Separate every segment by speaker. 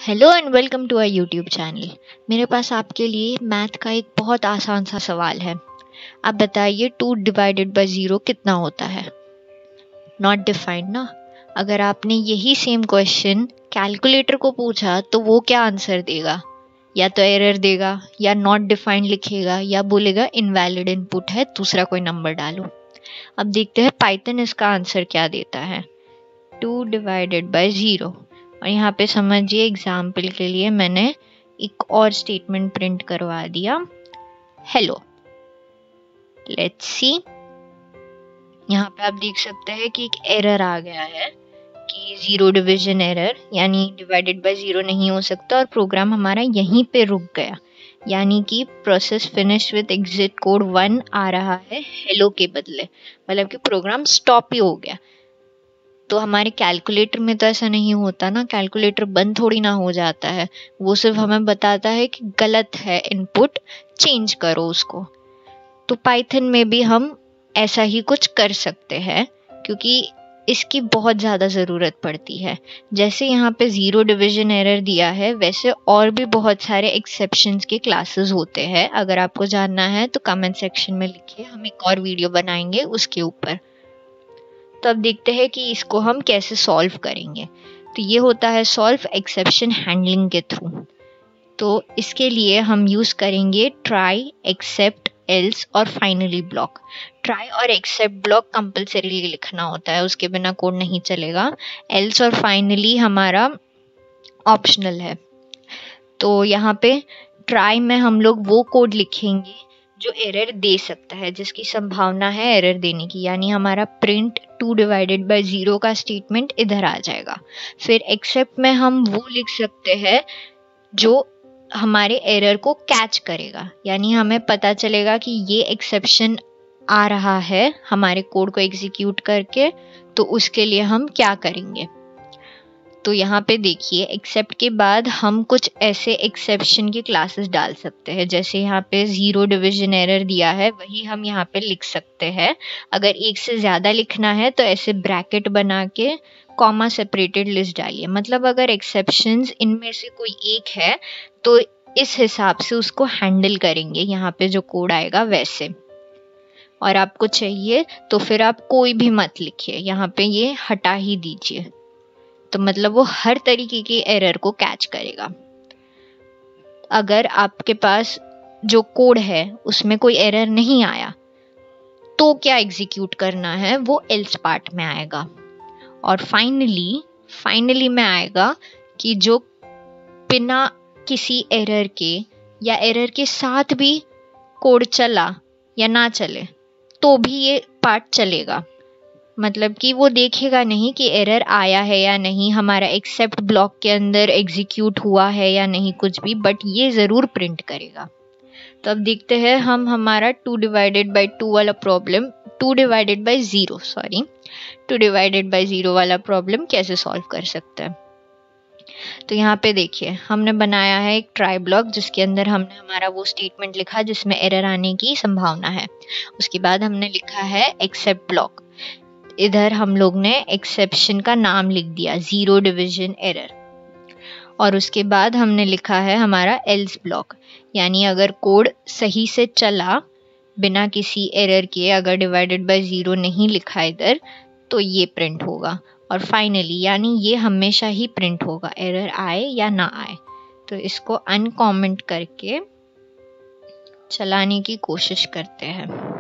Speaker 1: Hello and welcome to our YouTube channel. मेरे पास आपके लिए मैथ का एक बहुत आसान सा सवाल है। आप बताइए 2 डिवाइडेड बाय 0 कितना होता है। नॉट डिफाइंड ना। अगर आपने यही सेम क्वेश्चन कैलकुलेटर को पूछा तो वो क्या आंसर देगा? या तो एरर देगा, या नॉट डिफाइंड लिखेगा, या बोलेगा इनवैलिड इनपुट है, दूसरा कोई नंबर डालो। अब देखते हैं पाइथन इसका आंसर क्या देता है। 2 डिवाइडेड बाय 0। और यहाँ पे समझिए एग्जाम्पल के लिए मैंने एक और स्टेटमेंट प्रिंट करवा दिया, हेलो। Let's see. यहाँ पे आप देख सकते हैं कि एक एरर आ गया है कि 0 डिवीजन एरर, यानी डिवाइडेड बाय 0 नहीं हो सकता, और प्रोग्राम हमारा यहीं पे रुक गया। यानी कि process finish with exit code 1 आ रहा है हेलो के बदले, मतलब कि प्रोग्राम स्टॉप ही हो गया। तो हमारे कैलकुलेटर में तो ऐसा नहीं होता ना, कैलकुलेटर बंद थोड़ी ना हो जाता है। वो सिर्फ हमें बताता है कि गलत है इनपुट, चेंज करो उसको। तो पाइथन में भी हम ऐसा ही कुछ कर सकते हैं, क्योंकि इसकी बहुत ज़्यादा ज़रूरत पड़ती है। जैसे यहाँ पे 0 डिवीजन एरर दिया है, वैसे और भी बहुत सारे एक्सेप्शंस के क्लासेस होते हैं। अगर आपको जानना है तो कमेंट सेक्शन में लिखिए, हम एक और वीडियो बनाएंगे उसके ऊपर। तो अब देखते हैं कि इसको हम कैसे सॉल्व करेंगे। तो ये होता है सॉल्व एक्सेप्शन हैंडलिंग के थ्रू। तो इसके लिए हम यूज करेंगे ट्राई, एक्सेप्ट, एल्स और फाइनली ब्लॉक। ट्राई और एक्सेप्ट ब्लॉक कंपल्सरीली लिखना होता है, उसके बिना कोड नहीं चलेगा। एल्स और फाइनली हमारा ऑप्शनल है। तो यहाँ पे ट्राई में हम लोग वो कोड लिखेंगे जो एरर दे सकता है, जिसकी संभावना है एरर देने की, यानी हमारा प्रिंट 2 डिवाइडेड बाय 0 का स्टेटमेंट इधर आ जाएगा। फिर एक्सेप्ट में हम वो लिख सकते हैं जो हमारे एरर को कैच करेगा, यानी हमें पता चलेगा कि ये एक्सेप्शन आ रहा है हमारे कोड को एग्जीक्यूट करके, तो उसके लिए हम क्या करेंगे। तो यहाँ पे देखिए एक्सेप्ट के बाद हम कुछ ऐसे एक्सेप्शन के क्लासेस डाल सकते हैं। जैसे यहाँ पे 0 डिवीजन एरर दिया है, वही हम यहाँ पे लिख सकते हैं। अगर एक से ज्यादा लिखना है तो ऐसे ब्रैकेट बना के कॉमा सेपरेटेड लिस्ट डालिए। मतलब अगर एक्सेप्शंस इनमें से कोई एक है तो इस हिसाब से उसको हैंडल करेंगे, यहाँ पे जो कोड आएगा वैसे। और आपको चाहिए तो फिर आप कोई भी मत लिखिए, यहाँ पे ये हटा ही दीजिए। तो मतलब वो हर तरीके की एरर को कैच करेगा। अगर आपके पास जो कोड है उसमें कोई एरर नहीं आया तो क्या एग्जीक्यूट करना है, वो एल्स पार्ट में आएगा। और फाइनली में आएगा कि जो बिना किसी एरर के या एरर के साथ भी कोड चला या ना चले तो भी ये पार्ट चलेगा। मतलब कि वो देखेगा नहीं कि एरर आया है या नहीं, हमारा एक्सेप्ट ब्लॉक के अंदर एग्जीक्यूट हुआ है या नहीं, कुछ भी, बट ये जरूर प्रिंट करेगा। तो अब देखते हैं हम हमारा 2 डिवाइडेड बाय 2 वाला प्रॉब्लम 2 डिवाइडेड बाय 0 वाला प्रॉब्लम कैसे सॉल्व कर सकते हैं। तो यहाँ पे देखिए हमने बनाया है एक ट्राई ब्लॉक, जिसके अंदर हमने हमारा वो स्टेटमेंट लिखा जिसमें एरर आने की संभावना है। उसके बाद हमने लिखा है एक्सेप्ट ब्लॉक। इधर हम लोग ने एक्सेप्शन का नाम लिख दिया 0 डिवीजन एरर। और उसके बाद हमने लिखा है हमारा एल्स ब्लॉक, यानी अगर कोड सही से चला बिना किसी एरर के, अगर डिवाइडेड बाय 0 नहीं लिखा इधर, तो ये प्रिंट होगा। और फाइनली यानी ये हमेशा ही प्रिंट होगा, एरर आए या ना आए। तो इसको अनकमेंट करके चलाने की कोशिश करते हैं।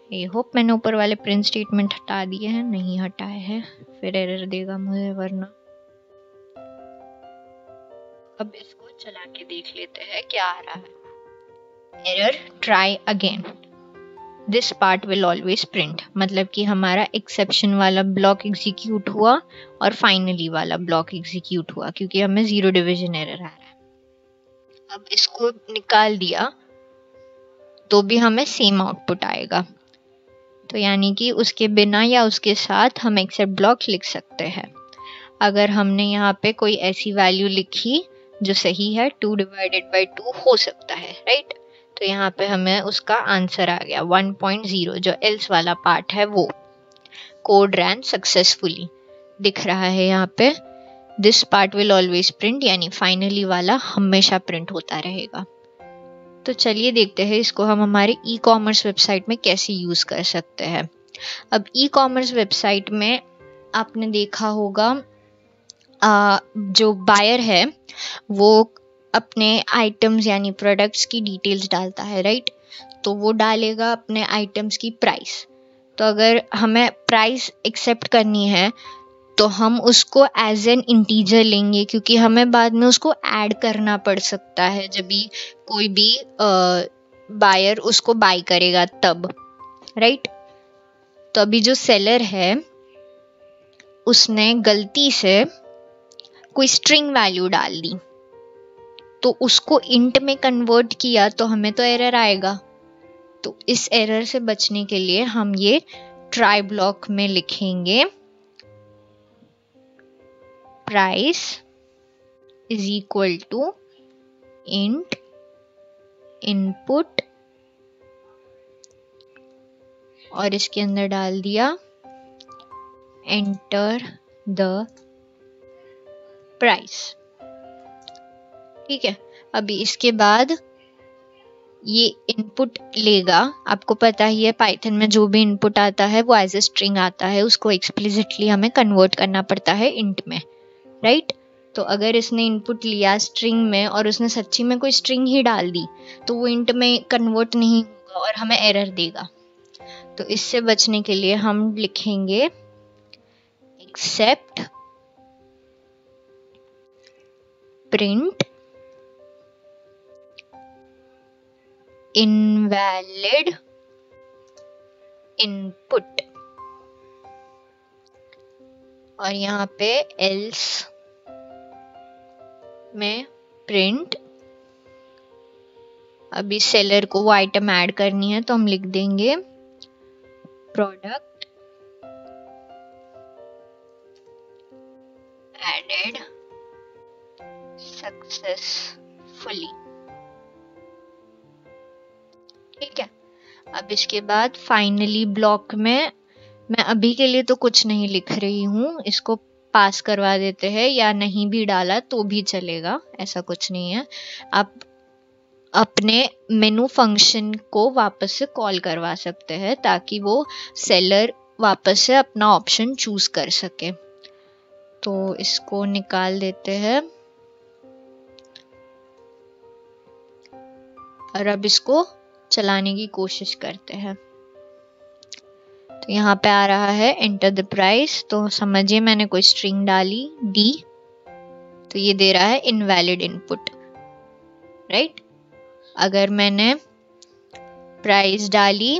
Speaker 1: आई होप मैंने ऊपर वाले प्रिंट स्टेटमेंट हटा दिए हैं, नहीं हटाए हैं, फिर एरर देगा मुझे वरना। अब इसको चला के देख लेते हैं क्या आ रहा है। Error try again, this part will always print. मतलब कि हमारा एक्सेप्शन वाला ब्लॉक एग्जीक्यूट हुआ और फाइनली वाला ब्लॉक एग्जीक्यूट हुआ, क्योंकि हमें 0 डिवीजन एरर आ रहा है। अब इसको निकाल दिया तो भी हमें सेम आउटपुट आएगा। तो यानी कि उसके बिना या उसके साथ हम एक्सेप्ट ब्लॉक लिख सकते हैं। अगर हमने यहाँ पे कोई ऐसी वैल्यू लिखी जो सही है, 2 डिवाइडेड बाय 2 हो सकता है, राइट। तो यहाँ पे हमें उसका आंसर आ गया 1.0, जो एल्स वाला पार्ट है वो। कोड रन सक्सेसफुली दिख रहा है यहाँ पे। This part will always print, यानी फाइनली वाला हमेशा प्रिंट होता रहेगा। तो चलिए देखते हैं इसको हम हमारे ई कॉमर्स वेबसाइट में कैसे यूज कर सकते हैं। अब ई कॉमर्स वेबसाइट में आपने देखा होगा जो बायर है वो अपने आइटम्स यानी प्रोडक्ट्स की डिटेल्स डालता है, राइट। तो वो डालेगा अपने आइटम्स की प्राइस। तो अगर हमें प्राइस एक्सेप्ट करनी है तो हम उसको एज एन इंटीजर लेंगे, क्योंकि हमें बाद में उसको ऐड करना पड़ सकता है जब भी कोई भी बायर उसको बाय करेगा तब, राइट। तो अभी जो सेलर है उसने गलती से कोई स्ट्रिंग वैल्यू डाल दी, तो उसको इंट में कन्वर्ट किया तो हमें तो एरर आएगा। तो इस एरर से बचने के लिए हम ये ट्राई ब्लॉक में लिखेंगे price is equal to int input, और इसके अंदर डाल दिया एंटर द प्राइस। ठीक है, अभी इसके बाद ये इनपुट लेगा। आपको पता ही है पाइथन में जो भी इनपुट आता है वो एज ए स्ट्रिंग आता है, उसको एक्सप्लिसिटली हमें कन्वर्ट करना पड़ता है इंट में, राइट। तो अगर इसने इनपुट लिया स्ट्रिंग में और उसने सच्ची में कोई स्ट्रिंग ही डाल दी तो वो इंट में कन्वर्ट नहीं होगा और हमें एरर देगा। तो इससे बचने के लिए हम लिखेंगे एक्सेप्ट प्रिंट इनवैलिड इनपुट, और यहाँ पे एल्स में प्रिंट। अभी सेलर को वो आइटम ऐड करनी है तो हम लिख देंगे प्रोडक्ट एडेड सक्सेसफुली। ठीक है, अब इसके बाद फाइनली ब्लॉक में मैं अभी के लिए तो कुछ नहीं लिख रही हूँ, इसको पास करवा देते हैं, या नहीं भी डाला तो भी चलेगा, ऐसा कुछ नहीं है। आप अपने मेनू फंक्शन को वापस से कॉल करवा सकते हैं ताकि वो सेलर वापस से अपना ऑप्शन चूज कर सके। तो इसको निकाल देते हैं और अब इसको चलाने की कोशिश करते हैं। तो यहाँ पे आ रहा है एंटर द प्राइस, तो समझिए मैंने कोई स्ट्रिंग डाली डी, तो ये दे रहा है इनवैलिड इनपुट, राइट। अगर मैंने प्राइस डाली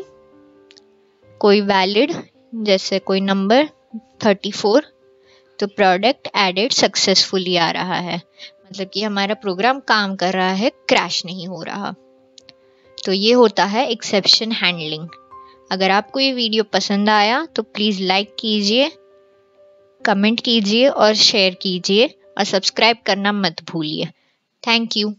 Speaker 1: कोई वैलिड जैसे कोई नंबर 34, तो प्रोडक्ट एडेड सक्सेसफुली आ रहा है, मतलब कि हमारा प्रोग्राम काम कर रहा है, क्रैश नहीं हो रहा। तो ये होता है एक्सेप्शन हैंडलिंग। अगर आपको ये वीडियो पसंद आया तो प्लीज़ लाइक कीजिए, कमेंट कीजिए और शेयर कीजिए, और सब्सक्राइब करना मत भूलिए। Thank you.